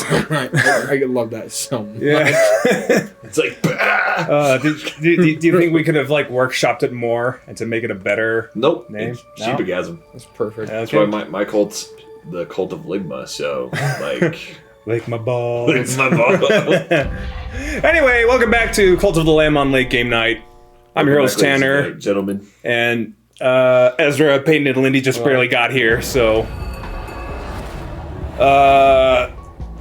I love that so much. Yeah. It's like, do you think we could have like workshopped it more and to make it a better nope. name? It's Sheepagasm. That's perfect. Okay. That's why my cult's the cult of Ligma, so, like... Lick my balls. Lick my balls. Anyway, welcome back to Cult of the Lamb on Late Game Night. I'm your host, Tanner. Gentlemen. And Ezra, Peyton, and Lindy just barely got here, so...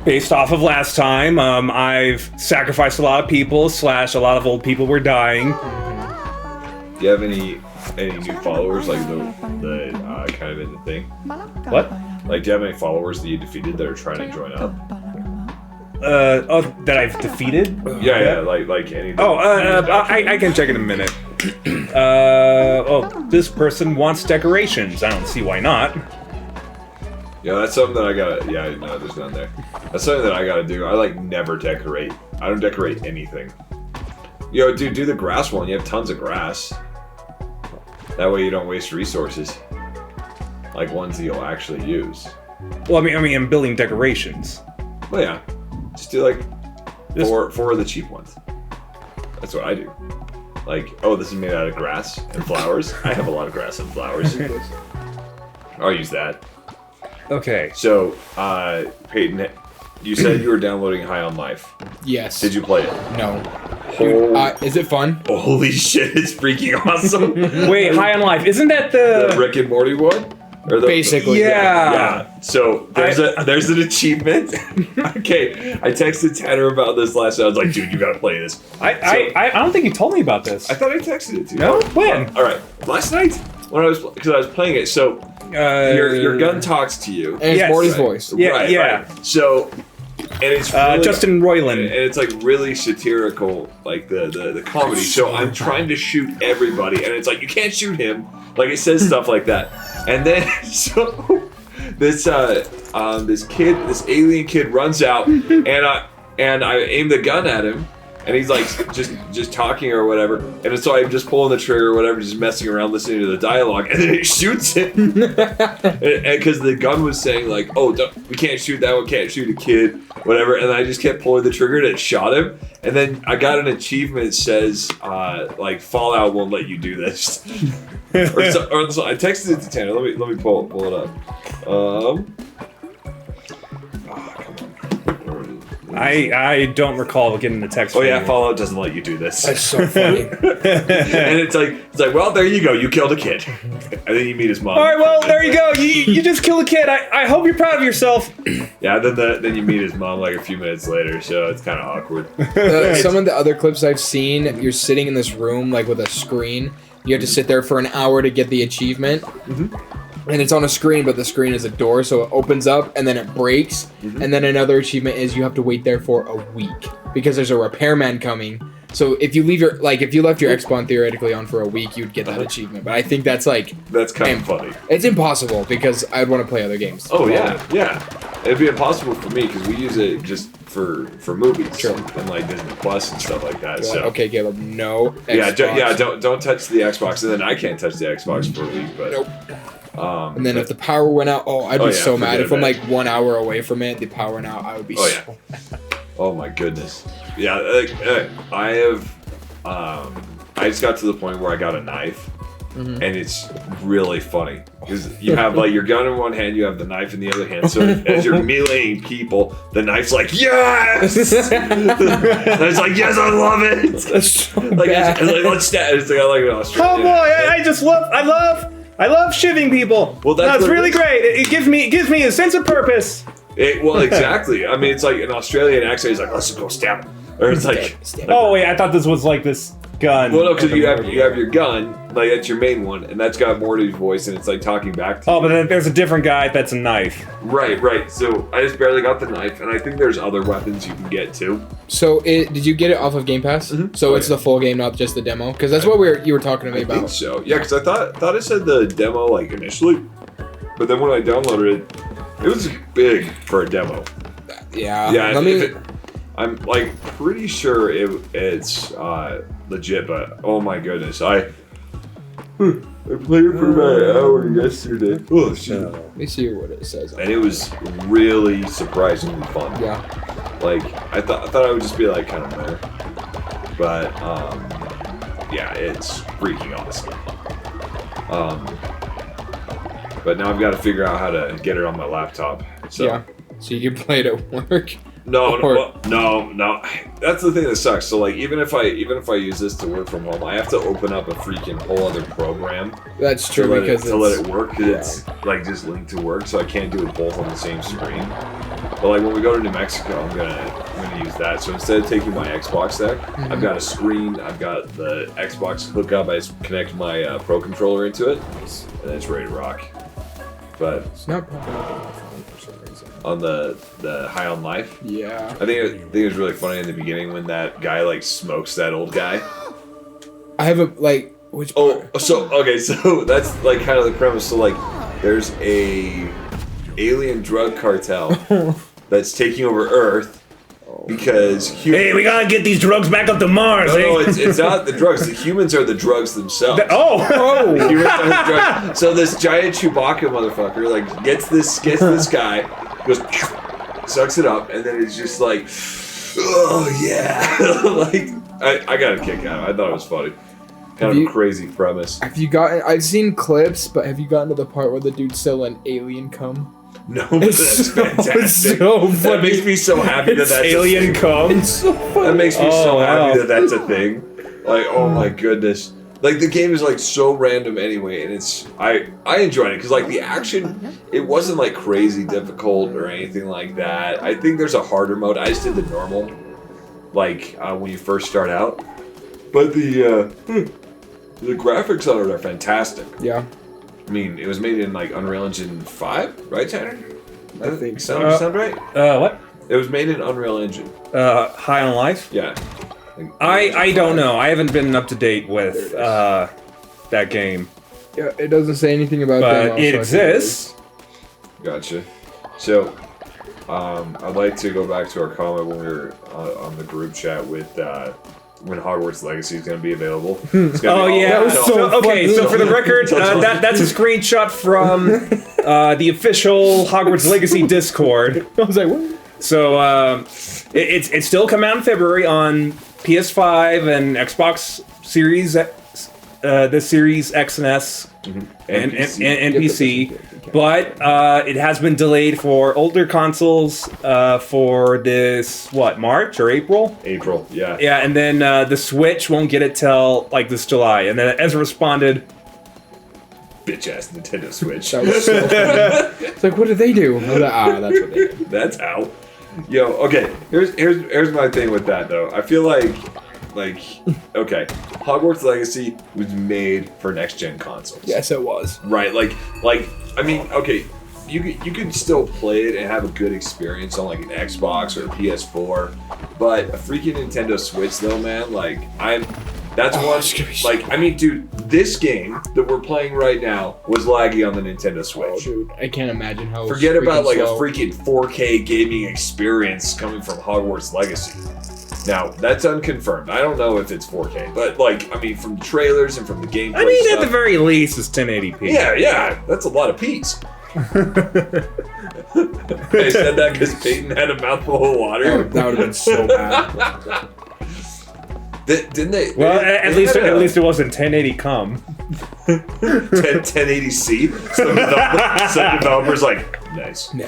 based off of last time, I've sacrificed a lot of people, / a lot of old people were dying. Do you have any new followers, like the kind of in the thing? What? Like, do you have any followers that you defeated that are trying to join up? That I've defeated? Yeah, like any... I can check in a minute. This person wants decorations. I don't see why not. Yeah, that's something that I gotta... Yeah, no, there's none there. That's something that I gotta do. I, like, never decorate. I don't decorate anything. Yo, dude, do the grass one. You have tons of grass. That way you don't waste resources. Like, ones that you'll actually use. Well, I mean, I'm building decorations. Well, yeah. Just do, like, four of the cheap ones. That's what I do. Like, oh, this is made out of grass and flowers. I have a lot of grass and flowers. I'll use that. Okay. So, Peyton, you said you were downloading High on Life. Yes. Did you play it? No. Dude, is it fun? Holy shit, it's freaking awesome. Wait, High on Life. Isn't that the Rick and Morty one? Or Basically, yeah. So there's an achievement. Okay, I texted Tanner about this last night. I was like, dude, you gotta play this. I don't think you told me about this. I thought I texted it to you. No? When? All right, last night when I was playing it. So your gun talks to you. And it's Morty's voice. Yeah, right, yeah. Right. So, and it's really, Justin Roiland. and it's like really satirical, like the comedy. So I'm trying to shoot everybody, and it's like you can't shoot him. Like it says stuff like that, and then so this alien kid runs out, and I aim the gun at him. And he's like just talking or whatever, and so I'm just pulling the trigger or whatever, just messing around, listening to the dialogue, and then it shoots him. Because the gun was saying like, "Oh, we can't shoot that one, can't shoot a kid, whatever." And I just kept pulling the trigger, and it shot him. And then I got an achievement that says like Fallout won't let you do this. or so I texted it to Tanner. Let me pull it up. I don't recall getting the text. Oh yeah, Fallout doesn't let you do this. That's so funny. And it's like, well, there you go, you killed a kid, and then you meet his mom. All right, well, there you go. You just killed a kid. I hope you're proud of yourself. Yeah, then you meet his mom like a few minutes later, so it's kind of awkward. Some of the other clips I've seen, you're sitting in this room like with a screen. You have to sit there for an hour to get the achievement. Mm-hmm. And it's on a screen, but the screen is a door, so it opens up and then it breaks. Mm-hmm. And then another achievement is you have to wait there for a week because there's a repairman coming. So if you leave if you left your X-Spawn theoretically on for a week, you'd get that achievement. But I think that's kind of funny. It's impossible because I'd want to play other games. Oh yeah. It'd be impossible for me because we use it just for movies and like Disney Plus and stuff like that. So okay, Caleb, no. Xbox. Don't touch the Xbox, and then I can't touch the Xbox for a week. But nope. And then if the power went out, I'd be so mad. If I'm like 1 hour away from it, the power went out, I would be so mad. Oh my goodness. Yeah, I have, I just got to the point where I got a knife, and it's really funny. Because you have like your gun in one hand, you have the knife in the other hand, so as you're meleeing people, the knife's like, yes! And it's like, yes, I love it! That's so like, bad. It's like, let's stab. It's like, I like it Australian. Oh boy, I love shivving people. Well, that's really great. It gives me a sense of purpose. Well, exactly. I mean, it's like an Australian accent. He's like, let's go stab him. Or it's like, oh wait, I thought this was like this gun. Well, no, because you have your gun, like that's your main one, and that's got Morty's voice, and it's like talking back to you. Oh, but then there's a different guy that's a knife. Right. So I just barely got the knife, and I think there's other weapons you can get too. So did you get it off of Game Pass? Mm-hmm. So it's the full game, not just the demo? Because that's what you were talking to me about. I think so. Yeah, because I thought it said the demo like initially, but then when I downloaded it, it was big for a demo. Yeah. Yeah. I'm like pretty sure it's legit, but oh my goodness, I played it for about an hour yesterday. Oh shit! Let me see what it says. And it was really surprisingly fun. Yeah. Like I thought I would just be like kind of there, but yeah, it's freaking awesome. But now I've got to figure out how to get it on my laptop. So. Yeah. So you can play it at work. No. That's the thing that sucks. So like, even if I use this to work from home, I have to open up a freaking whole other program. That's true to let it work. Cause it's like just linked to work, so I can't do it both on the same screen. But like when we go to New Mexico, I'm gonna use that. So instead of taking my Xbox there, I've got a screen. I've got the Xbox hookup. I just connect my Pro controller into it, and it's ready to rock. But It's not popping up on my phone for some reason. on the High on Life. Yeah. I think it was really funny in the beginning when that guy like smokes that old guy. I have a like which. So that's like kind of the premise. So like, there's a alien drug cartel that's taking over Earth because Hey, we gotta get these drugs back up to Mars. No, it's not the drugs. The humans are the drugs themselves. The humans are the drugs. So this giant Chewbacca motherfucker like gets this guy, goes sucks it up, and then it's just like, oh yeah, like I got a kick out of it. I thought it was funny. Kind of a crazy premise. Have you gotten? I've seen clips, but have you gotten to the part where the dude's still an alien cum? No, but that's fantastic. It's so funny. That makes me so happy that that's alien cum. It's so funny. That makes me so happy that that's a thing. Like, oh my goodness. Like the game is like so random anyway, and it's I enjoyed it because like the action, it wasn't like crazy difficult or anything like that. I think there's a harder mode. I just did the normal, like when you first start out. But the graphics on it are fantastic. Yeah. I mean, it was made in like Unreal Engine 5, right, Tanner? I think so. Sound right? What? It was made in Unreal Engine. High on Life? Yeah. I don't know. I haven't been up to date with that game. Yeah, it doesn't say anything about But that. it exists. Gotcha. So, I'd like to go back to our comment when we were on the group chat with when Hogwarts Legacy is going to be available. It's gonna be yeah. That was so okay, funny. so for the record, that's a screenshot from the official Hogwarts Legacy Discord. I was like, what? So it's still coming out in February on PS5 and Xbox Series, the Series X and S, and PC. But it has been delayed for older consoles for this, March or April? April, yeah. Yeah, and then the Switch won't get it till, like, this July. And then Ezra responded, Bitch-ass Nintendo Switch. That was so funny. It's like, what did they do? I was like, that's what they did. That's out. Yo, okay, here's my thing with that, though. I feel like, okay, Hogwarts Legacy was made for next-gen consoles. Yes, it was. Right, like, I mean, okay, you can still play it and have a good experience on like an Xbox or a PS4, but a freaking Nintendo Switch though, man, like that's one. Like, I mean, dude, this game that we're playing right now was laggy on the Nintendo Switch. Oh, dude, I can't imagine how. Forget about like slow. a freaking 4K gaming experience coming from Hogwarts Legacy. Now, that's unconfirmed. I don't know if it's 4K, but like, I mean, from the trailers and from the gameplay I mean, stuff, at the very least, it's 1080p. Yeah, that's a lot of P's. I said that because Peyton had a mouthful of water. That would have been so bad. Didn't they? Well, at least it wasn't 1080 cum. 1080C. Some developers like nice. No.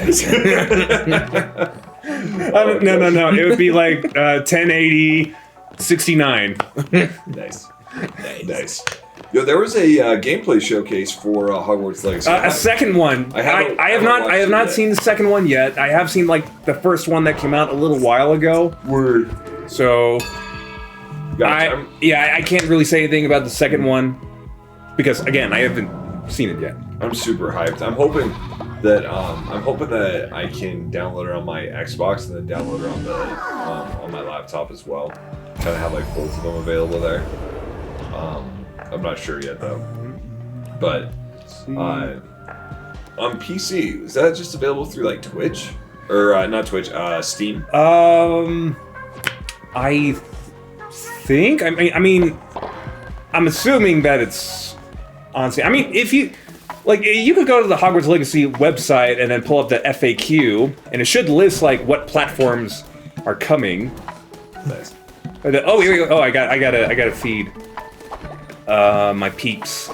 It would be like 1080 69. Nice. Yo, there was a gameplay showcase for Hogwarts Legacy. A second one. I have not seen the second one yet. I have seen like the first one that came out a little while ago. Word. So, Gotcha. I can't really say anything about the second one because again, I haven't seen it yet. I'm super hyped. I'm hoping that I can download it on my Xbox and then download it on my laptop as well. Kind of have like both of them available there. I'm not sure yet though. But on PC, is that just available through like Twitch or not Twitch? Steam. I think. I mean, I'm assuming that it's honestly. I mean, if you like, you could go to the Hogwarts Legacy website and then pull up the FAQ, and it should list like what platforms are coming. Nice. Oh, wait, oh, I gotta feed my peeps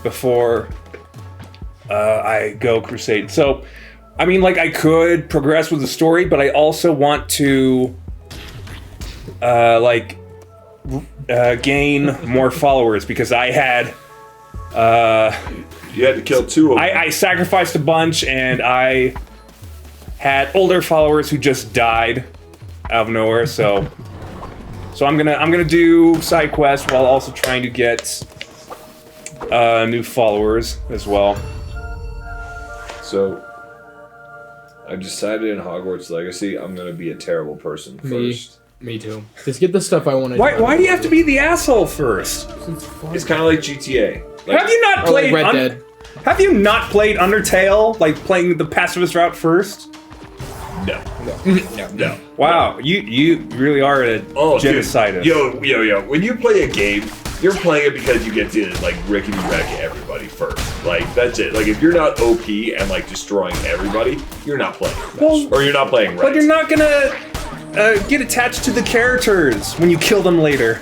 before I go crusade. So, I mean, like, I could progress with the story, but I also want to gain more followers because I had You had to kill 2 of them. I sacrificed a bunch, and I had older followers who just died out of nowhere. So I'm gonna do side quests while also trying to get new followers as well. So I've decided in Hogwarts Legacy I'm gonna be a terrible person first. Me too. Just get the stuff I want to. Why do you have to be the asshole first? It's kind of like GTA. Like, Have you not Or played like Red Dead? Have you not played Undertale? Like playing the pacifist route first? no. No. Wow, you really are a genocidist. Dude. Yo. When you play a game, you're playing it because you get to like rickety wreck everybody first. Like that's it. Like if you're not OP and like destroying everybody, you're not playing. Or you're not playing right. But you're not gonna get attached to the characters when you kill them later.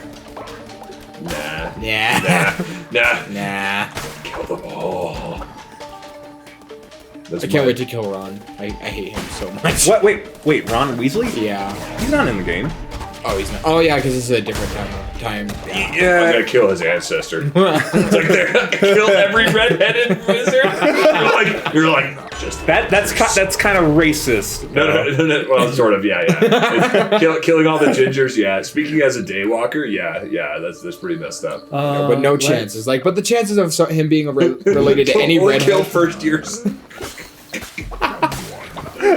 Nah. Yeah. Nah. Kill them all. I can't wait to kill Ron. I hate him so much. What? Wait, Ron Weasley? Yeah. He's not in the game. Oh, he's not. Oh, yeah, because this is a different time. I'm Yeah. gonna kill his ancestor. It's like they're gonna kill every redheaded wizard. You're like just That's kind of racist. no. Well, sort of, yeah. Killing all the gingers, yeah. Speaking as a daywalker, yeah. That's pretty messed up. But no chances. Like, but the chances of him being related to any Only kill redhead. first years.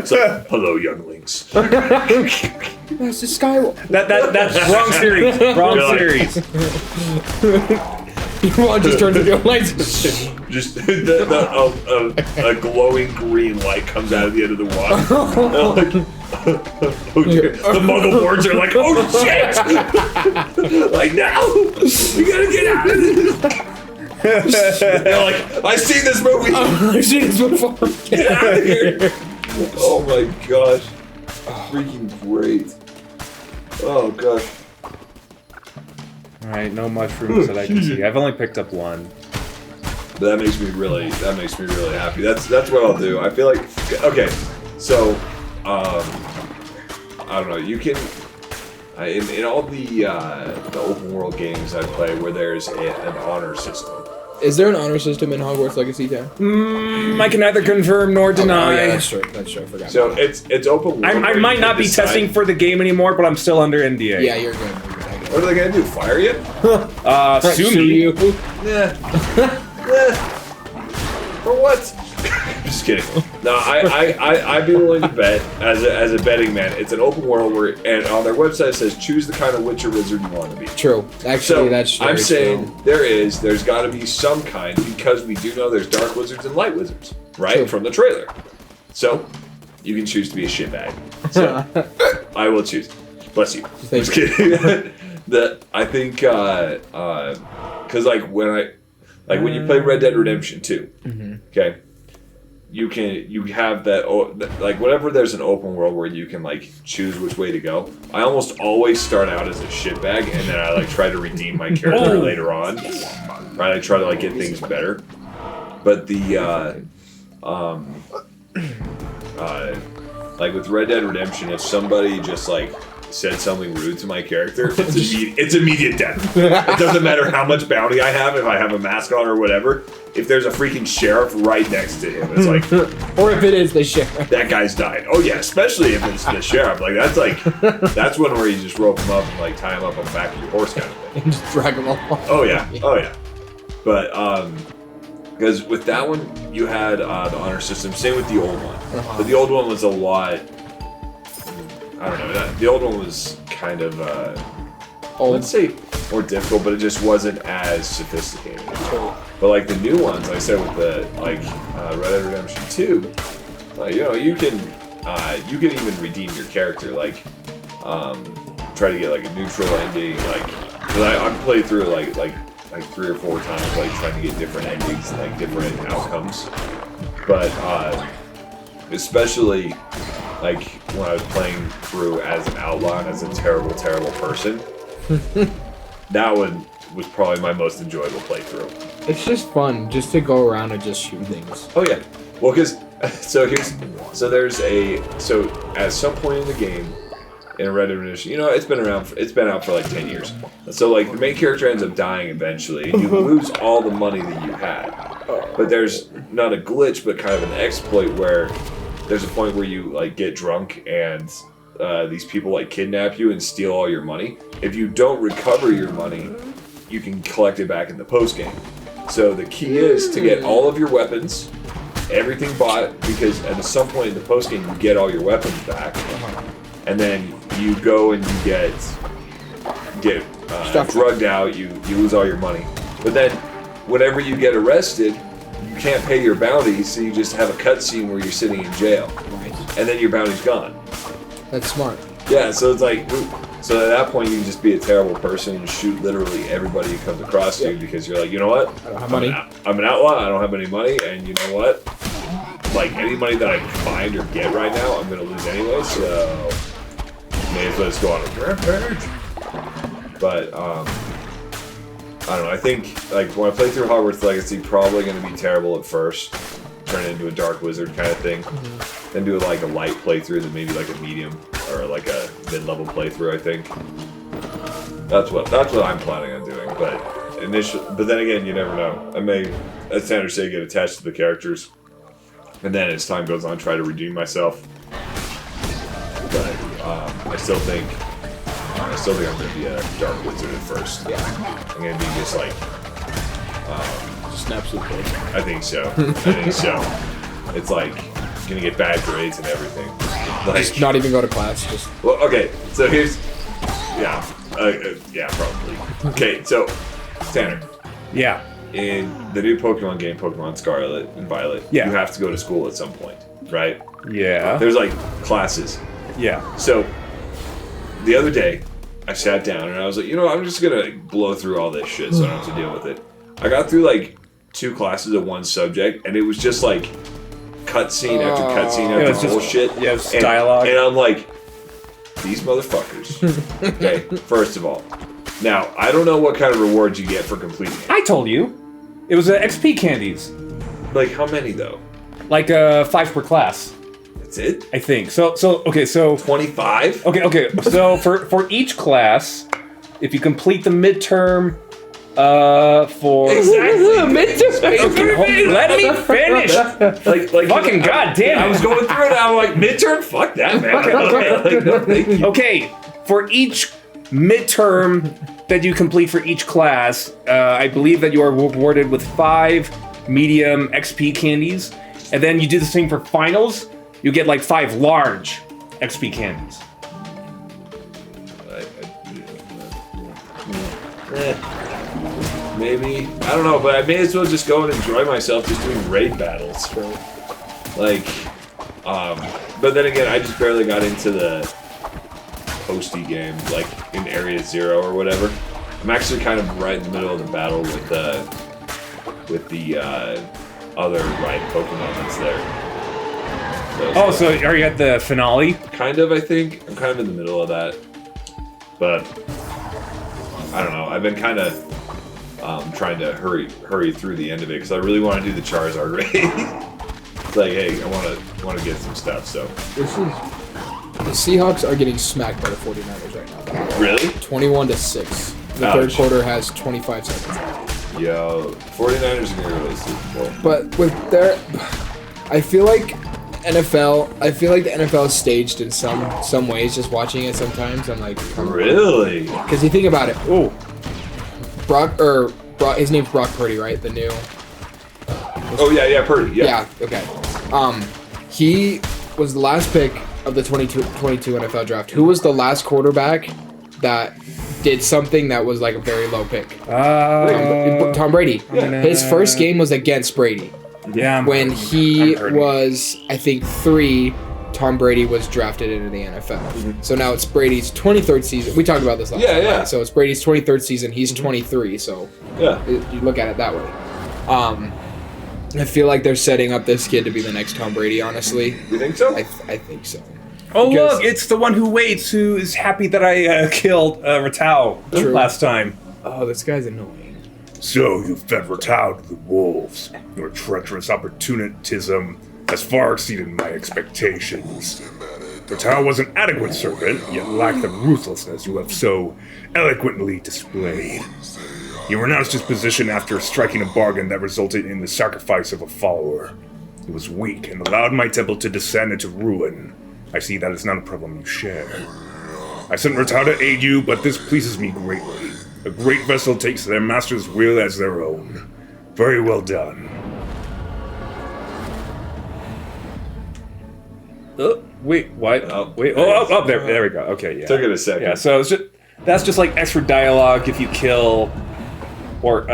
So, hello, younglings. That's the Skywalker. That's wrong series. Wrong Really? series. Ron just turns into a light. Just a glowing green light comes out of the end of the water. The Muggle boards are like, oh shit! Like, no! We gotta get out of this! They're like, I've seen this movie! I've seen this before. Get out of here! Oh my gosh. Freaking great. Oh gosh. Alright, no mushrooms that I can see. I've only picked up one. That makes me really happy. That's what I'll do. I feel like, okay, so I don't know. You can in all the open world games I play where there's an honor system. Is there an honor system in Hogwarts Legacy Town? I can neither confirm nor deny. Oh, yeah, that's true. I forgot. So it's open world. I might not be testing for the game anymore, but I'm still under NDA. Yeah, you're good. What are they gonna do? Fire you? Sue me. you. Yeah. For what? Just kidding. No, I'd be willing to bet as a betting man. It's an open world where, and on their website it says choose the kind of witch or wizard you want to be. True. Actually, So that's I'm very saying true. there's got to be some kind because we do know there's dark wizards and light wizards, right? True. From the trailer. So you can choose to be a shitbag. So I will choose. Bless you. Thank Just kidding. I think because like when you play Red Dead Redemption 2, okay, you have that like whenever there's an open world where you can like choose which way to go. I almost always start out as a shitbag and then I like try to redeem my character later on. Right, I try to like get things better. But the like with Red Dead Redemption, if somebody just like said something rude to my character, it's immediate death. It doesn't matter how much bounty I have, if I have a mask on or whatever. If there's a freaking sheriff right next to him, it's like, or if it is the sheriff. that guy's died. Oh yeah, especially if it's the sheriff. That's one where you just rope him up and like tie him up on the back of your horse kind of thing. And just drag them all off. Oh yeah. But because with that one you had the honor system. Same with the old one, but the old one was a lot. I don't know. The old one was kind of, let's say, more difficult, but it just wasn't as sophisticated. But like the new ones, like I said with the Red Dead Redemption 2, you can even redeem your character, like try to get like a neutral ending, like because I played through like like 3 or 4 times, like trying to get different endings, like different outcomes. But especially like when I was playing through as an outlaw and as a terrible, terrible person, that one was probably my most enjoyable playthrough. It's just fun, just to go around and just shoot things. Oh yeah, well, because so at some point in the game, in Red Dead Redemption, you know, it's been out for like 10 years. So like the main character ends up dying eventually, and you lose all the money that you had. But there's not a glitch, but kind of an exploit where there's a point where you like get drunk and these people like kidnap you and steal all your money. If you don't recover your money, you can collect it back in the post game. So the key is to get all of your weapons, everything bought, because at some point in the post game you get all your weapons back, and then you go and you get drugged out. You lose all your money, but then whenever you get arrested, you can't pay your bounty, so you just have a cutscene where you're sitting in jail, and then your bounty's gone. That's smart. Yeah, so it's like, so at that point you can just be a terrible person and shoot literally everybody who comes across you, because you're like, you know what? I don't have money. I'm an outlaw. I don't have any money, and you know what? Like any money that I find or get right now, I'm gonna lose anyway. So may as well just go on a rampage. But I don't know. I think like when I play through Hogwarts Legacy, probably gonna be terrible at first, turn it into a dark wizard kind of thing. Then do like a light playthrough, then maybe like a medium or like a mid-level playthrough. I think that's what I'm planning on doing. But then again, you never know. I may, as Sandra said, get attached to the characters, and then as time goes on, try to redeem myself. But I still think I'm gonna be a dark wizard at first. Yeah. I'm gonna be just like. Just an absolute kid. I think so. It's like gonna get bad grades and everything. Like, Just not even go to class. Just well, okay. So here's, yeah, probably. Okay, so Tanner, Yeah. in the new Pokemon game, Pokemon Scarlet and Violet, Yeah. you have to go to school at some point, right? Yeah. There's like classes. Yeah. So the other day, I sat down and I was like, you know, I'm just gonna blow through all this shit so I don't have to deal with it. I got through like 2 classes of one subject, and it was just like cutscene after cutscene It was after just- bullshit. yeah, it was And- dialogue. And I'm like, these motherfuckers. Okay, first of all. Now, I don't know what kind of rewards you get for completing it. I told you. It was XP candies. Like, how many though? Like 5 per class, That's it? I think. So 25? Okay. So for each class, if you complete the midterm for Exactly. let me finish. Like Fucking goddamn I it. was going through it and I'm like, midterm? Fuck that, man. Like, no, thank you. Okay, for each midterm that you complete for each class, I believe that you are rewarded with 5 medium XP candies, and then you do the same for finals. You get like 5 large XP candies. Maybe. I don't know, but I may as well just go and enjoy myself just doing raid battles. Like, but then again, I just barely got into the posty game, like in Area 0 or whatever. I'm actually kind of right in the middle of the battle with the other right Pokemon that's there. So are you at the finale? Kind of, I think. I'm kind of in the middle of that. But I don't know. I've been kind of trying to hurry through the end of it because I really want to do the Charizard raid. It's like, hey, I want to get some stuff. So the Seahawks are getting smacked by the 49ers right now. really, 21-6. The third quarter has 25 seconds left. yo, 49ers are gonna go to the Super Bowl. But with their, I feel like the NFL is staged in some ways. Just watching it sometimes, I'm like, Really? because you think about it. Oh, Brock, his name's Brock Purdy, right? The new. Oh yeah, Purdy. Yeah. Yeah. Okay. He was the last pick of the 22 NFL draft. Who was the last quarterback that did something that was like a very low pick? Tom Brady. His first game was against Brady. Yeah. When he heard was, I think, 3, Tom Brady was drafted into the NFL. So now it's Brady's 23rd season. We talked about this last time. Yeah. Right? So it's Brady's 23rd season. He's 23, so you look at it that way. I feel like they're setting up this kid to be the next Tom Brady, honestly. You think so? I think so. Oh, Because- look, it's the one who waits, who is happy that I killed Ratau last time. Oh, this guy's annoying. So you fed Ratau to the wolves. Your treacherous opportunism has far exceeded my expectations. Ratau was an adequate servant, yet lacked the ruthlessness you have so eloquently displayed. You renounced his position after striking a bargain that resulted in the sacrifice of a follower. He was weak and allowed my temple to descend into ruin. I see that is not a problem you share. I sent Ratau to aid you, but this pleases me greatly. A great vessel takes their master's will as their own. Very well done. Wait, what? Oh, Wait, there we go. Okay, yeah. Took it a second. Yeah, so it's that's just like extra dialogue if you kill or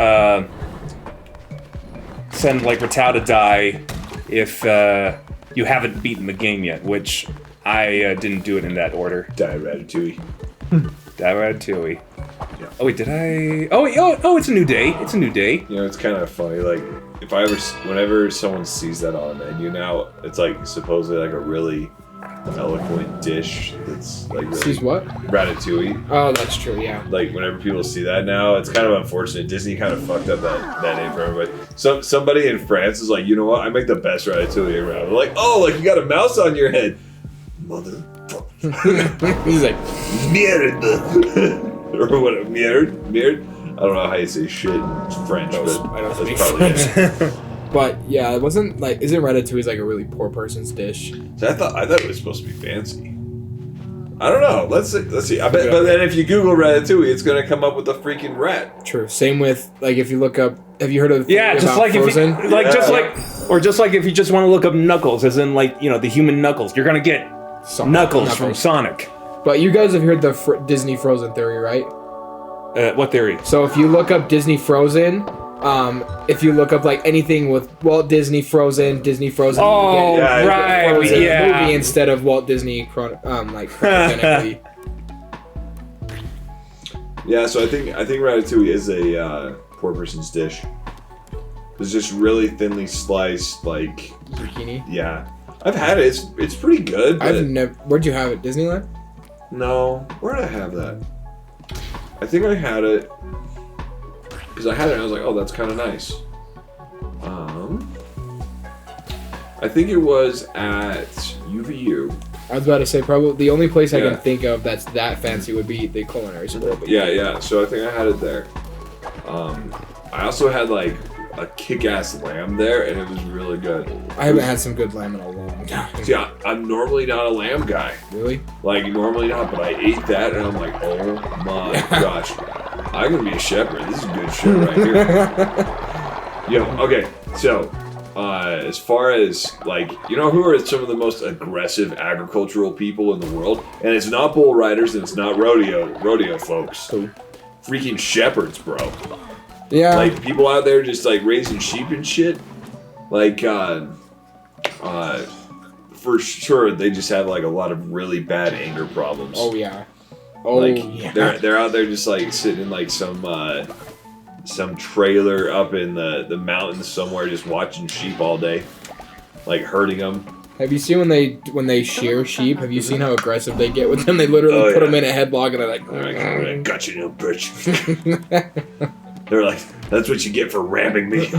send like Ratau to die if you haven't beaten the game yet, which I didn't do it in that order. Die Ratatouille. Die Ratatouille. Yeah. Oh wait, did I? Oh wait, oh, it's a new day. It's a new day. You know, it's kind of funny. Like, if I ever, whenever someone sees that on the menu now, it's like supposedly like a really eloquent dish that's like really Sees what? Ratatouille. Oh, that's true. Yeah. Like, whenever people see that now, it's kind of unfortunate. Disney kind of fucked up that name for everybody. Somebody in France is like, you know what? I make the best Ratatouille around. They're like, oh, like you got a mouse on your head, mother. He's like, Merde. Or what? Merde? I don't know how you say shit in French, but I don't speak that's probably it. but yeah, it wasn't like, isn't Ratatouille like a really poor person's dish? So I thought it was supposed to be fancy. I don't know. Let's see. I bet. But then if you Google Ratatouille, it's gonna come up with a freaking rat. True. Same with like if you look up. Have you heard of the Yeah, just about like Frozen? if you, like just like or just like if you just want to look up Knuckles, as in like the human Knuckles, you're gonna get Knuckles from Sonic. But you guys have heard the Disney Frozen theory, right? What theory? So if you look up Disney Frozen, if you look up like anything with Walt Disney Frozen, Oh, you get right, Frozen yeah. movie instead of Walt Disney chronologically. Yeah. So I think Ratatouille is a poor person's dish. It's just really thinly sliced, like Zucchini. yeah. I've had it. It's pretty good. But I've never. Where'd you have it? Disneyland? no, where did I have that? I think I had it because I had it and I was like, oh, that's kind of nice. I think it was at UVU. I was about to say probably the only place I Yeah. can think of that's that fancy would be the culinary school. But Yeah. So I think I had it there. I also had like a kick-ass lamb there, and it was really good. I haven't had some good lamb in a long time. See, I'm normally not a lamb guy. Really? Like, normally not, but I ate that, and I'm like, oh my gosh. I'm gonna be a shepherd. This is good shit right here. Yo, okay, so, as far as, like, you know who are some of the most aggressive agricultural people in the world? And it's not bull riders, and it's not rodeo folks. Who? Freaking shepherds, bro. Yeah. Like, people out there just, like, raising sheep and shit. Like, for sure, they just have, like, a lot of really bad anger problems. Oh yeah. Oh Like, yeah. they're out there just, like, sitting in, like, some trailer up in the mountains somewhere just watching sheep all day. Like, herding them. Have you seen when they shear sheep? Have you seen how aggressive they get with them? They literally Oh, put yeah. them in a headlock and they're like, They're like, got you, no bitch. They're like, that's what you get for ramming me.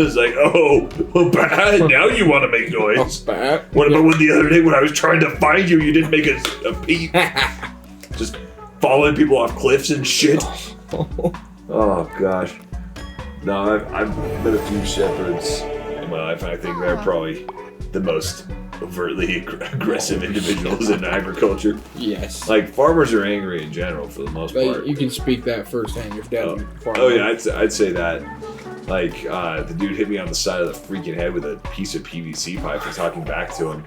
It's like, oh, bad. Now you want to make noise. "Bat." What about when the other day when I was trying to find you, you didn't make a peep? Just following people off cliffs and shit. Oh, gosh. No, I've met a few shepherds in my life, and I think they're probably the most overtly aggressive individuals in agriculture. Yes. Like, farmers are angry in general for the most Like, part. you can speak that firsthand. Your dad. Oh yeah, I'd say that. Like, the dude hit me on the side of the freaking head with a piece of PVC pipe for talking back to him.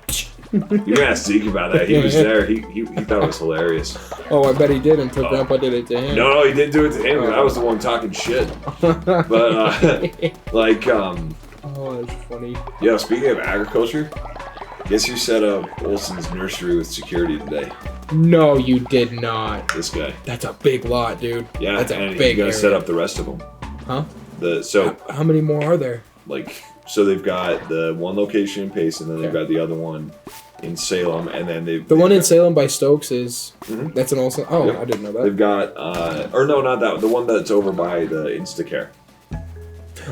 You can ask Zeke about that. He was there. He thought it was hilarious. Oh, I bet he did until Grandpa did it to him. No, he didn't do it to him. I was the one talking shit. But like, Oh, that's funny. yeah. Speaking of agriculture, Guess who set up Olson's nursery with security today? No, you did not. This guy. That's a big lot, dude. Yeah, that's a and big he's gonna area. set up the rest of them. Huh? So how many more are there? So they've got the one location in Pace, and then they've got the other one in Salem, and then the one in Salem by Stokes is that's an Olson. Oh, Yep. I didn't know that. They've got or no, not that one. The one that's over by the Instacare.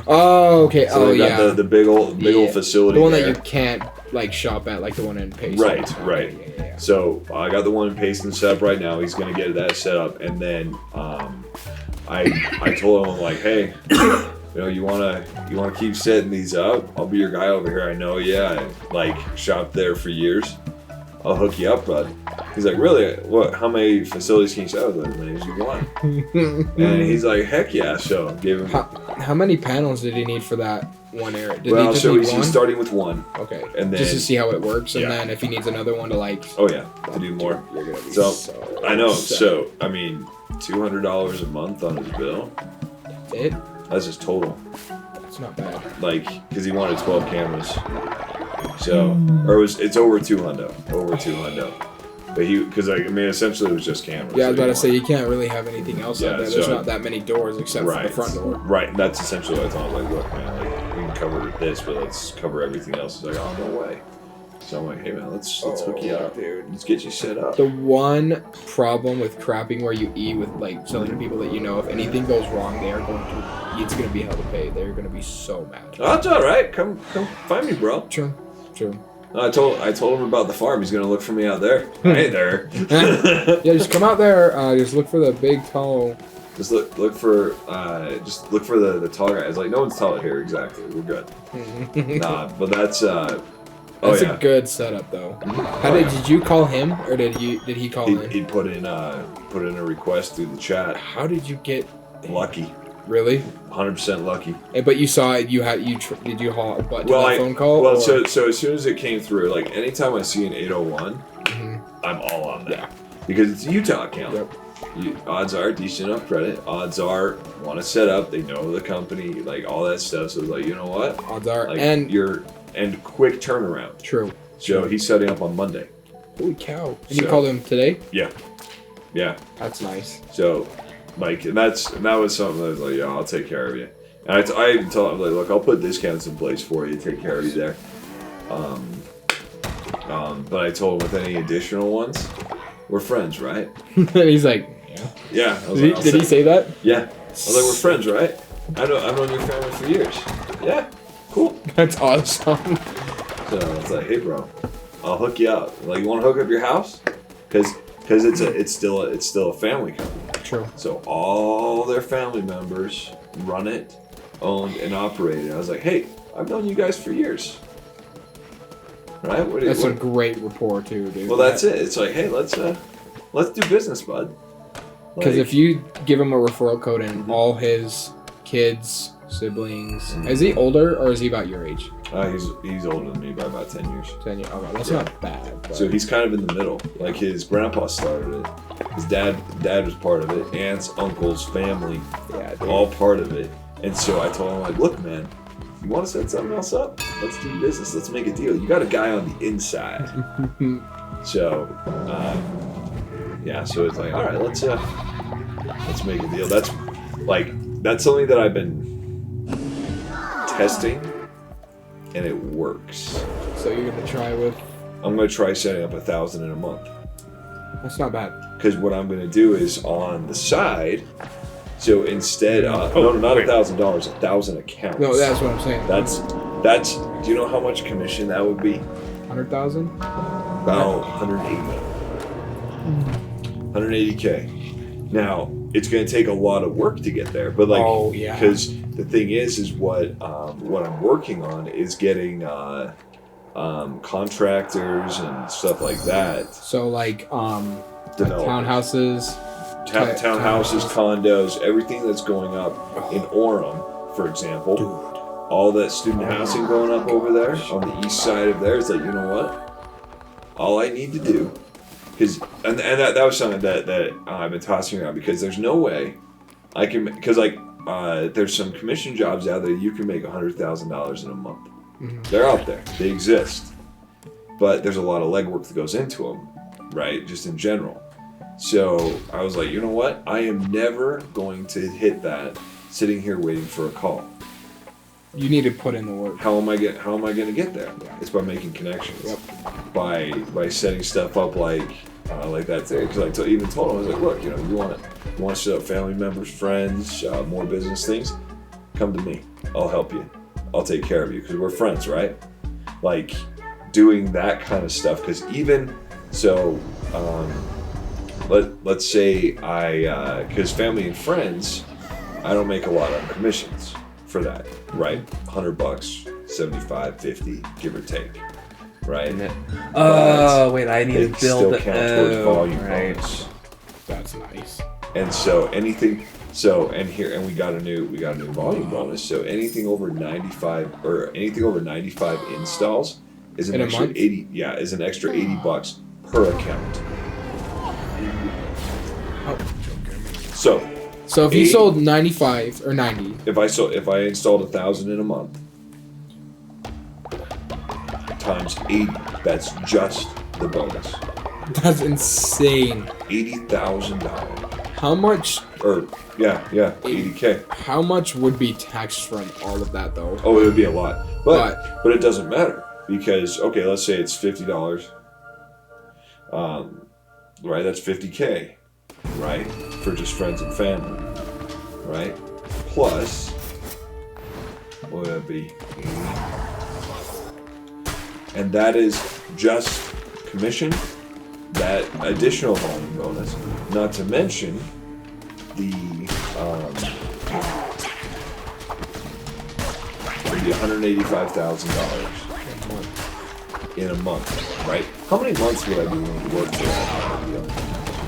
Oh, okay. So they've got the big old facility. The one there. that you can't like shop at, like the one in Pace. Right. Yeah. So I got the one in Payson set up right now. He's gonna get that set up, and then I told him, I'm like, hey, you wanna keep setting these up? I'll be your guy over here. I know, I shopped there for years. I'll hook you up, bud. He's like, really? What? How many facilities can you set up? As many as you want. And he's like, heck yeah. So gave him. How many panels did he need for that one area? Did Well, he just so need he's one? starting with one. Okay. And then just to see how it works, and yeah. then if he needs another one to like. Oh yeah, to do more. You're gonna be So so I know. upset. So I mean, $200 a month on his bill. That's it. That's his total. That's not bad. Because he wanted 12 cameras. So, or it's over 200. Over 200. But essentially it was just cameras. Yeah, I was that about he to say wanted. you can't really have anything else Yeah, out there. There's so- not that many doors except for the front door. Right, that's essentially what I thought. Like, look, man, we can cover this, but let's cover everything else. He's like, oh, no way. So I'm like, hey, man, let's hook you up. Dude. Let's get you set up. The one problem with crapping where you eat with like selling to people that you know, if anything goes wrong, they are going to. It's going to be hell to pay. They're going to be so mad. Oh, it's all right. Come find me, bro. True. I told him about the farm. He's gonna look for me out there. I ain't there. Yeah, just come out there. Just look for the big tall. Just look for the tall guy. It's like no one's tall here. Exactly. We're good. But that's That's a good setup though. How did you call him or did he call in? He put in a request through the chat. How did you get Lucky. really? 100% lucky. But you saw it. Did you haul a button to Well, that phone call? Well, or? so as soon as it came through, like anytime I see an 801, I'm all on that. Yeah. Because it's a Utah account. Yep. Odds are decent enough credit. Odds are want to set up. They know the company, like all that stuff. So it's like, you know what? Odds are, Like, and quick turnaround. true. So he's setting up on Monday. Holy cow! And you So- called him today? Yeah. That's nice. So, like, and that was something that was like, yeah, I'll take care of you. And I even told him, like, look, I'll put discounts in place for you, take care of you there. But I told him with any additional ones, we're friends, right? And he's like, yeah. Yeah. I was Did, like, he, did he say that? Yeah. I was like, we're friends, right? I've known your family for years. Yeah. Cool. That's awesome. So it's like, hey, bro, I'll hook you up. Like, you want to hook up your house? Because it's still a family company. True. So all their family members run it, owned and operated. I was like, hey, I've known you guys for years. Right? That's a great rapport too, dude. Well, that's it. It's like, hey, let's do business, bud. Because Like, if you give him a referral code and all his kids, siblings, is he older or is he about your age? he's older than me by about 10 years. 10 years. Oh, wow, that's Yeah. not bad. But So he's kind of in the middle. Like his grandpa started it. His dad was part of it. Aunts, uncles, family, yeah, dude. all part of it. And so I told him, like, look, man, you want to set something else up? Let's do business. Let's make a deal. You got a guy on the inside. So, yeah. So it's like, all right, let's make a deal. That's something that I've been testing, and it works. So you're gonna try with? I'm gonna try setting up 1,000 in a month. That's not bad. Because what I'm gonna do is on the side. So instead, not wait. $1,000, 1,000 accounts. No, that's what I'm saying. That's. Do you know how much commission that would be? 100,000. About 180K. Now it's going to take a lot of work to get there, but like, Oh, yeah. because the thing is what I'm working on is getting contractors and stuff like that. So like Developers. townhouses. Townhouses, condos, everything that's going up in Orem, for example. Dude. All that student housing going up over there on the east side of there is like, you know what? All I need to do, and that was something that I've been tossing around, because there's no way I can, because there's some commission jobs out there you can make $100,000 in a month. Mm-hmm. They're out there. They exist. but there's a lot of legwork that goes into them, right? Just in general. So I was like, you know what? I am never going to hit that sitting here waiting for a call. You need to put in the work. How am I going to get there? It's by making connections. Yep. By setting stuff up like that thing. Because I even told him, I was like, look, you know, you want to set up family members, friends, more business things, come to me. I'll help you. I'll take care of you because we're friends, right? Like doing that kind of stuff. Because even so, let's say because family and friends, I don't make a lot of commissions for that, right? $100, 75, 50, give or take, right? Oh, wait, I need to build still it. count towards volume right. bonus. That's nice. And so anything, and we got a new volume bonus. So anything over 95 installs is an In a extra month? 80. Yeah, is an extra $80 per account. So if you 80 sold 95 or 90, if I installed 1,000 in a month times 80, that's just the bonus. that's insane. $80,000. How much? Or yeah, $80K. How much would be taxed from all of that though? Oh, it would be a lot, but it doesn't matter because okay, let's say it's $50. Right, that's $50K, right, for just friends and family, right? Plus, what would that be? And that is just commission, that additional volume bonus, not to mention the maybe $185,000 in a month, right? How many months would I be willing to work for that deal?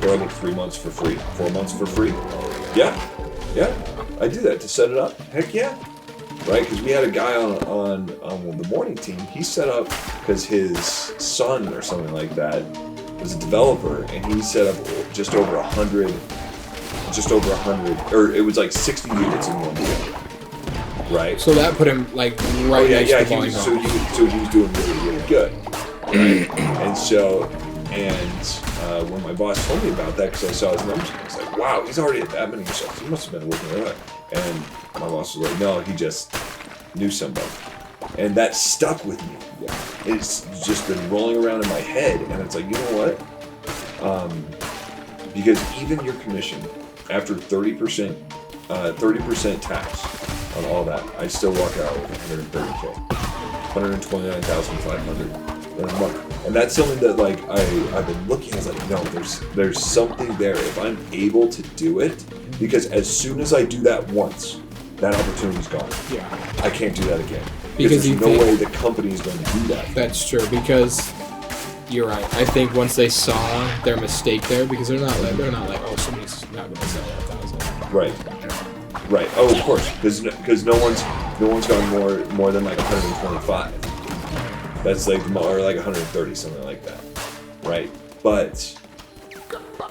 Or like 3 months for free, 4 months for free? Yeah, I do that to set it up. Heck yeah, right? Because we had a guy on the morning team. He set up because his son or something like that was a developer, and he set up just over 100, or it was like 60 units in one deal. Right. So that put him like right next to the volume. So he was doing really, really good. Right? When my boss told me about that, because I saw his numbers, I was like, wow, he's already at that many installs. He must have been working with that. And my boss was like, no, he just knew somebody. And that stuck with me. Yeah. It's just been rolling around in my head, and it's like, you know what? Because even your commission, after 30% tax on all that, I still walk out with $130K, $129,500 in a month, and that's something that like I've been looking. I was like, no, there's something there if I'm able to do it, because as soon as I do that once, that opportunity's gone. Yeah. I can't do that again Because there's no way the company is going to do that. That's true, because you're right. I think once they saw their mistake there, because they're not like, oh, somebody's not going to sell 1,000. Right. Oh, of course, because no one's gone more than like 125. That's like or like 130, something like that, right?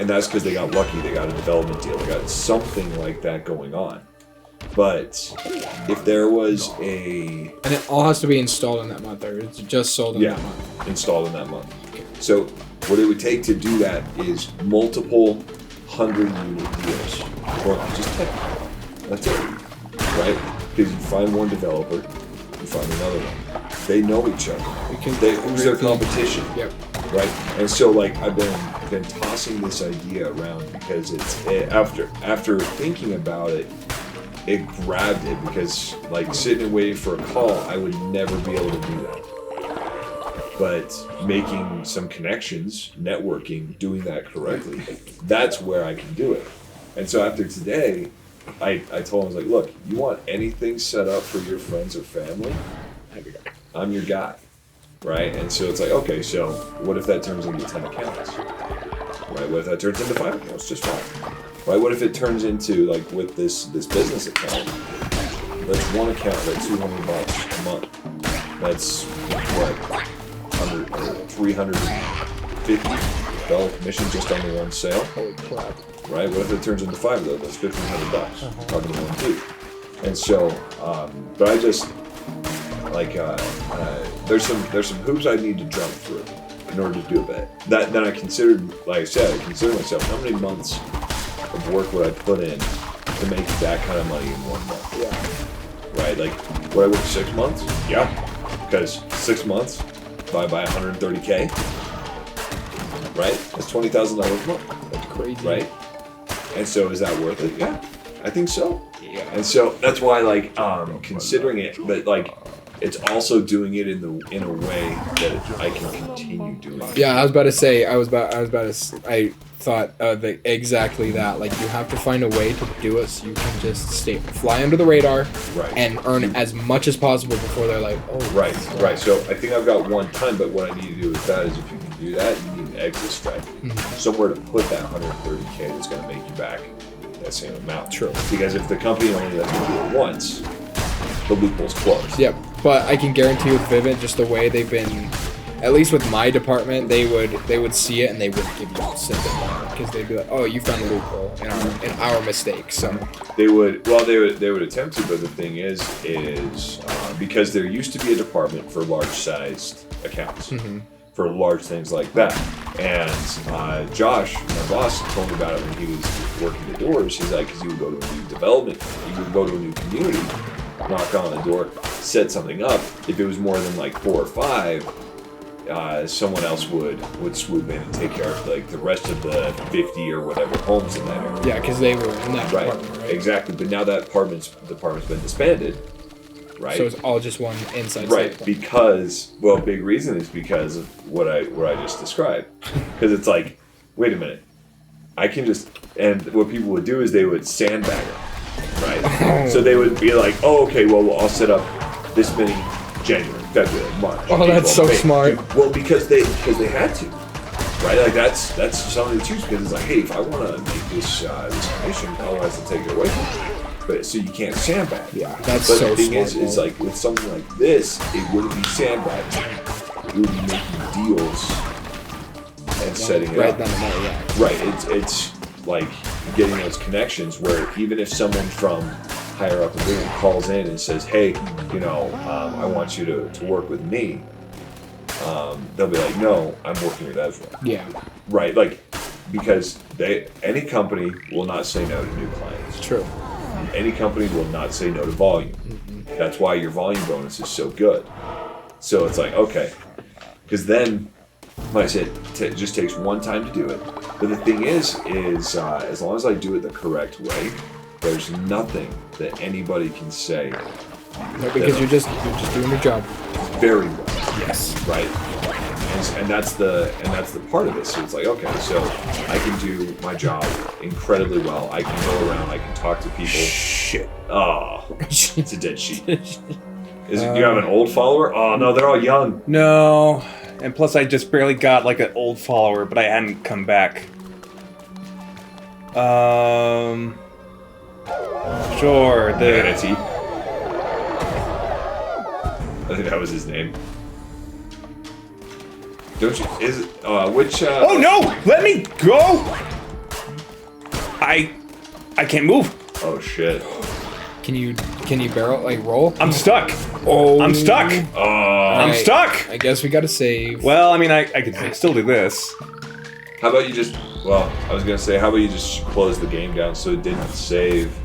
And that's because they got lucky. They got a development deal. They got something like that going on. But if there was and it all has to be installed in that month, or it's just sold in that month. Installed in that month. So what it would take to do that is multiple 100-unit deals, or just 10. That's it, right? Because you find one developer, you find another one. They know each other. Who's their competition? Yep. Right. And so, like, I've been tossing this idea around because after thinking about it, it grabbed it, because like sitting and waiting for a call, I would never be able to do that. But making some connections, networking, doing that correctly, that's where I can do it. And so after today, I told him, I was like, look, you want anything set up for your friends or family? I'm your guy. Right? And so it's like, okay, so what if that turns into 10 accounts? Right? What if that turns into 5 accounts? Just fine. Right? What if it turns into, like, with this business account, that's one account at $200 a month. That's what, $350 commission just on the one sale. Holy crap. Right? What if it turns into 5 though? That's $1,500. Talking to one too. And so, but there's some hoops I need to jump through in order to do it. Then I considered, like I said, I considered myself how many months of work would I put in to make that kind of money in 1 month. Yeah. Right? Like, would I work 6 months? Yeah. Because 6 months divided by 130K, right? That's $20,000 a month. That's crazy. Right? And so is that worth it? Yeah. I think so. Yeah. And so that's why, like, considering it, but like, it's also doing it in a way that I can continue doing it. Yeah, I was about to say. I thought exactly that. Like, you have to find a way to do it so you can just fly under the radar, Right. and earn as much as possible before they're like, oh. Right. So I think I've got 1 ton, but what I need to do with that is, if you can do that, you need an exit strategy, somewhere to put that 130K that's going to make you back that same amount. True. Because if the company only lets you do it once, the loophole's closed. Yep. But I can guarantee with Vivint, just the way they've been, at least with my department, they would see it and they wouldn't give you something more, because they'd be like, oh, you found a loophole in our mistake. So They would attempt to, but the thing is because there used to be a department for large-sized accounts, for large things like that. And Josh, my boss, told me about it when he was working the doors. He's like, because he would go to a new development, he would go to a new community, knock on the door, set something up. If it was more than like 4 or 5, someone else would swoop in and take care of like the rest of the 50 or whatever homes in that area. yeah, because they were in that department, right? Exactly. But now that department's been disbanded, right? So it's all just one inside. Right, site plan. because big reason is because of what I just described. Because it's like, wait a minute, I can just, and what people would do is they would sandbag it, right? So they would be like, oh, okay, well, I'll set up this many January, February, March. Oh, that's so smart. Well, because they had to, right? Like that's something to choose, because it's like, hey, if I want to make this mission, otherwise they'll take it away from me. But so you can't sandbag. Yeah, that's But so the thing smart. is like with something like this, it wouldn't be sandbagging. It would be making deals and setting it right up. then and there, yeah. Right. It's like getting those connections where even if someone from higher up the building calls in and says, hey, I want you to work with me, they'll be like, no, I'm working with Ezra. Yeah. Right. Like, because any company will not say no to new clients. True. Any company will not say no to volume. That's why your volume bonus is so good. So it's like, okay, because then, like I said, it just takes 1 time to do it. But the thing is as long as I do it the correct way, there's nothing that anybody can say. No, because you're just doing your job. Very well. Yes. Right. And that's the part of it. So it's like, okay, so I can do my job incredibly well. I can go around. I can talk to people. Shit. Oh, it's a dead sheet. Do you have an old follower? Oh no, they're all young. No, and plus I just barely got like an old follower, but I hadn't come back. Sure. The Deity. I think that was his name. Don't you? Is it? Which? Oh no! Let me go! I can't move. Oh shit. Can you barrel roll? I'm stuck. Oh, I'm stuck. Oh. I'm Alright. stuck. I guess we gotta save. Well, I mean, I could still do this. How about you just? Well, I was gonna say, how about you just close the game down so it didn't save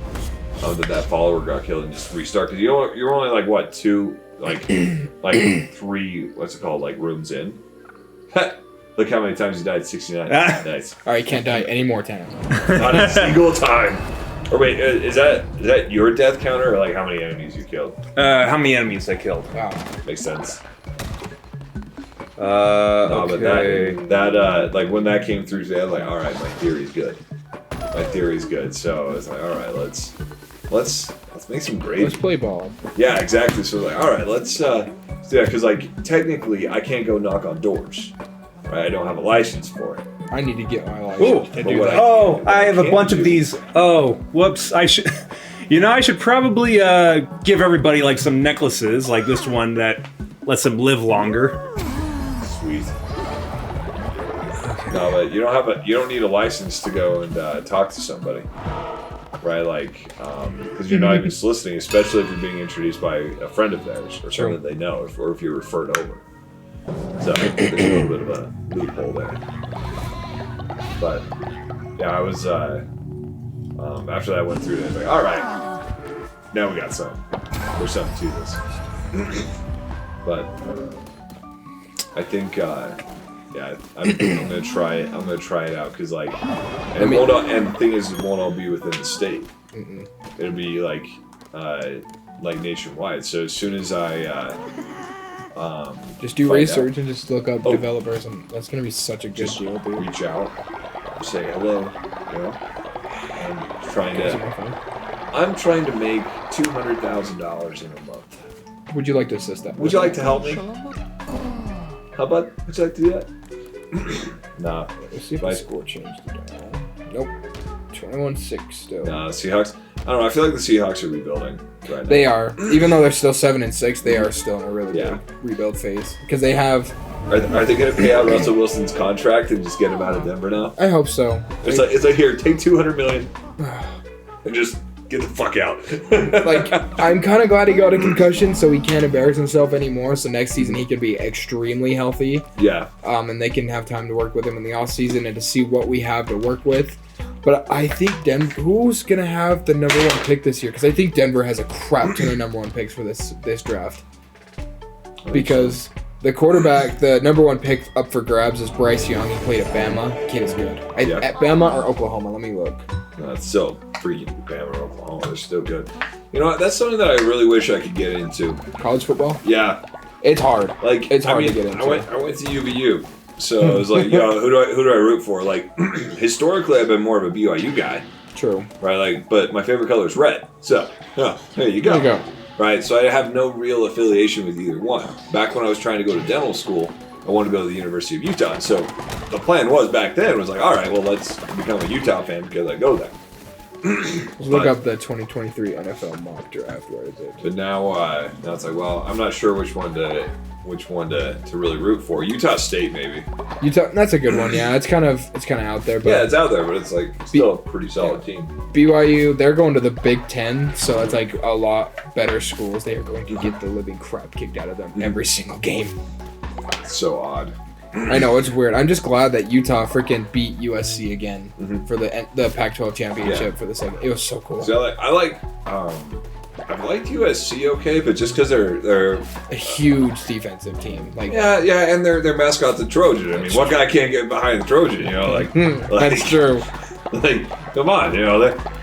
that follower got killed and just restart? Because you're only like what 2, like 3. What's it called? Like rooms in. Look how many times he died. 69. Nice. All right, can't die anymore, Tana. Not a single time. Or wait, is that your death counter, or like how many enemies you killed? How many enemies I killed? Wow. Makes sense. No, but that like when that came through today, I was like, all right, my theory's good. My theory's good. So I was like, all right, let's make some gravy. Let's play ball. Yeah, exactly. So like, all right, let's do that, because like technically I can't go knock on doors. Right, I don't have a license for it. I need to get my life Ooh. to But do what that. Oh, I have a can't bunch do- of these. Oh, whoops. I should. I should probably give everybody like some necklaces, like this one that lets them live longer. Sweet. No, but you don't need a license to go and talk to somebody. right? Like, because you're not even soliciting, especially if you're being introduced by a friend of theirs or someone that they know, or if you're referred over. So there's a little bit of a loophole there. But yeah, I was after that I went through it, I was like, all right, now we got some. There's something to this. But I think yeah, I'm gonna try it. I'm gonna try it out because like, and the thing is, it won't all be within the state. It'll be like nationwide. So as soon as I just do research and just look up developers, and that's gonna be such a good deal, dude. Reach out, say hello, you know. I'm trying to make $200,000 in a month. Would you like to assist that? Would you like to help me? How about? Would you like to do that? Nah. Let's see if the score changed at all. Nope. 21-6 still. Nah, Seahawks. I don't know. I feel like the Seahawks are rebuilding right now. They are. Even though they're still 7-6, they are still in a really big rebuild phase. Because they have... Are they going to pay out Russell Wilson's contract and just get him out of Denver now? I hope so. It's like here, take $200 million and just get the fuck out. Like, I'm kind of glad he got a concussion so he can't embarrass himself anymore. So next season he could be extremely healthy. Yeah. And they can have time to work with him in the off season and to see what we have to work with. But I think who's going to have the number 1 pick this year? Because I think Denver has a crap ton of number 1 picks for this draft. Because the quarterback, the number 1 pick up for grabs is Bryce Young. He played at Bama. Kid is good. At Bama or Oklahoma? Let me look. That's still freaking Bama or Oklahoma. They're still good. You know what? That's something that I really wish I could get into. College football? Yeah. It's hard. Like, it's hard to get into. I went to UVU. So I was like, yo, who do I root for? Like, historically, I've been more of a BYU guy. True. Right, like, but my favorite color is red. So, yeah, there you go. There you go. Right, so I have no real affiliation with either one. Back when I was trying to go to dental school, I wanted to go to the University of Utah. So the plan was back then was like, all right, well, let's become a Utah fan because I go there. Look up the 2023 NFL mock draft. Where is it? But now it's like, well, I'm not sure which one to really root for. Utah State, maybe. Utah, that's a good one. Yeah, it's kind of out there. But yeah, it's out there, but it's like still a pretty solid team. BYU, they're going to the Big Ten, so it's like a lot better schools. They are going to get the living crap kicked out of them every single game. It's so odd. I know, it's weird. I'm just glad that Utah freaking beat USC again for the Pac-12 championship for the second. It was so cool. So I've liked USC okay, but just because they're a huge defensive team. Like yeah, and their mascot's a Trojan. I mean, what guy can't get behind the Trojan? You know, like that's true. Like, come on, you know,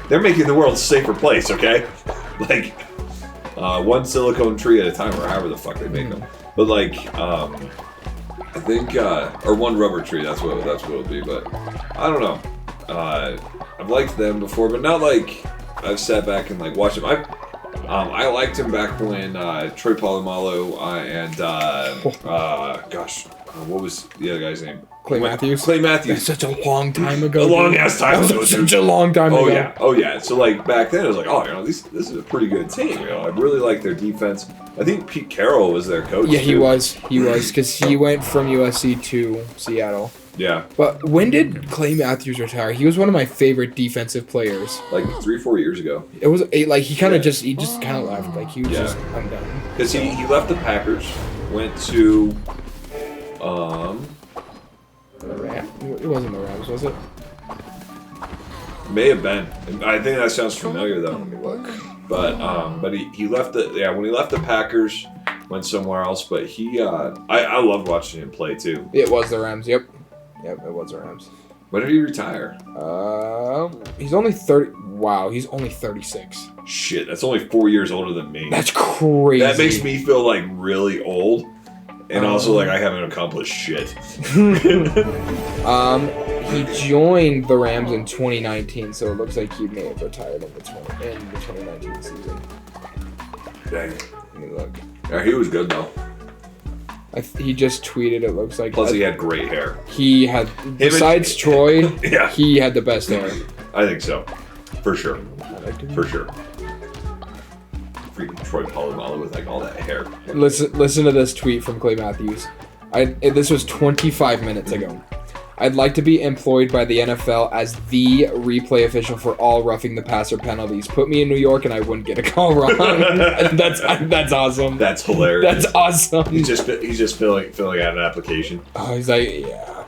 they're making the world a safer place. Okay, like one silicone tree at a time, or however the fuck they make them. But like, I think or one rubber tree. That's what it'll be. But I don't know. I've liked them before, but not like I've sat back and like watched them. I liked him back when Troy Polamalu and what was the other guy's name? Clay Matthews. Clay Matthews. That's such a long time ago. A long ass time ago. Such a long time ago. Oh yeah. So like back then it was like, oh, you know, this is a pretty good team. You know, I really like their defense. I think Pete Carroll was their coach. Yeah, he was because he went from USC to Seattle. Yeah. But when did Clay Matthews retire? He was one of my favorite defensive players. Like 3-4 years ago. It was like he kind of just left. Like he was just, I'm done. Because he left the Packers, went to It wasn't the Rams, was it? May have been. I think that sounds familiar though. Let me look. But he left when he left the Packers, went somewhere else. But I loved watching him play too. It was the Rams. Yep, it was the Rams. When did he retire? He's only 30. Wow, he's only 36. Shit, that's only 4 years older than me. That's crazy. That makes me feel like really old, and also like I haven't accomplished shit. He joined the Rams in 2019, so it looks like he may have retired in the 2019 season. Dang. Let me look. Yeah, he was good though. He just tweeted. It looks like. Plus, he had great hair. He had, besides Troy, yeah, he had the best hair. I think so, for sure. For sure. Freaking Troy Polamalu with like all that hair. Listen to this tweet from Clay Matthews. This was 25 minutes ago. I'd like to be employed by the NFL as the replay official for all roughing the passer penalties. Put me in New York and I wouldn't get a call wrong. That's awesome. That's hilarious. That's awesome. He's just filling out an application. Oh, he's like, yeah.